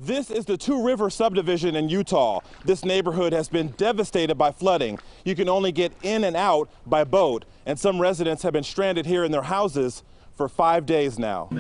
This is the Two River subdivision in Eutaw. This neighborhood has been devastated by flooding. You can only get in and out by boat, and some residents have been stranded here in their houses for 5 days now.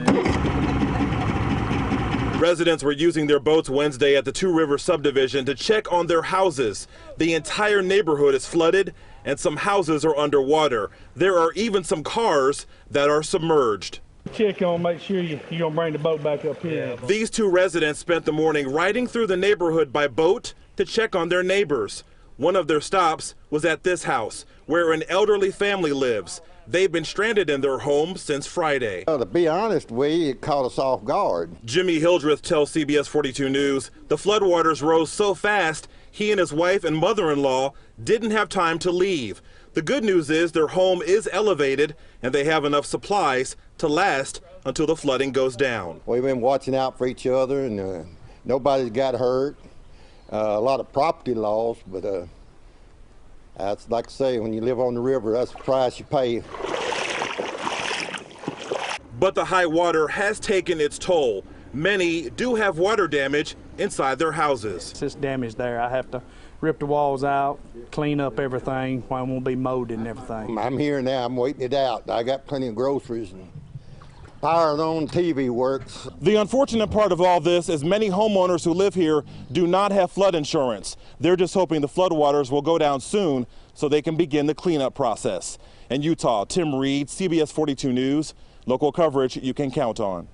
Residents were using their boats Wednesday at the Two River subdivision to check on their houses. The entire neighborhood is flooded and some houses are underwater. There are even some cars that are submerged. Check on, make sure you're going to bring the boat back up here. These two residents spent the morning riding through the neighborhood by boat to check on their neighbors. One of their stops was at this house, where an elderly family lives. They've been stranded in their home since Friday. Well, to be honest, it caught us off guard. Jimmy Hildreth tells CBS 42 News the floodwaters rose so fast, he and his wife and mother-in-law didn't have time to leave. The good news is their home is elevated and they have enough supplies to last until the flooding goes down. We've been watching out for each other and nobody's got hurt. A lot of property loss, but that's like I say, when you live on the river, that's the price you pay. But the high water has taken its toll. Many do have water damage inside their houses. It's damage there. I have to rip the walls out, clean up everything while it won't be mowed and everything. I'm here now, I'm waiting it out. I got plenty of groceries and power on TV works. The unfortunate part of all this is many homeowners who live here do not have flood insurance. They're just hoping the floodwaters will go down soon so they can begin the cleanup process. In Eutaw, Tim Reed, CBS 42 News, local coverage you can count on.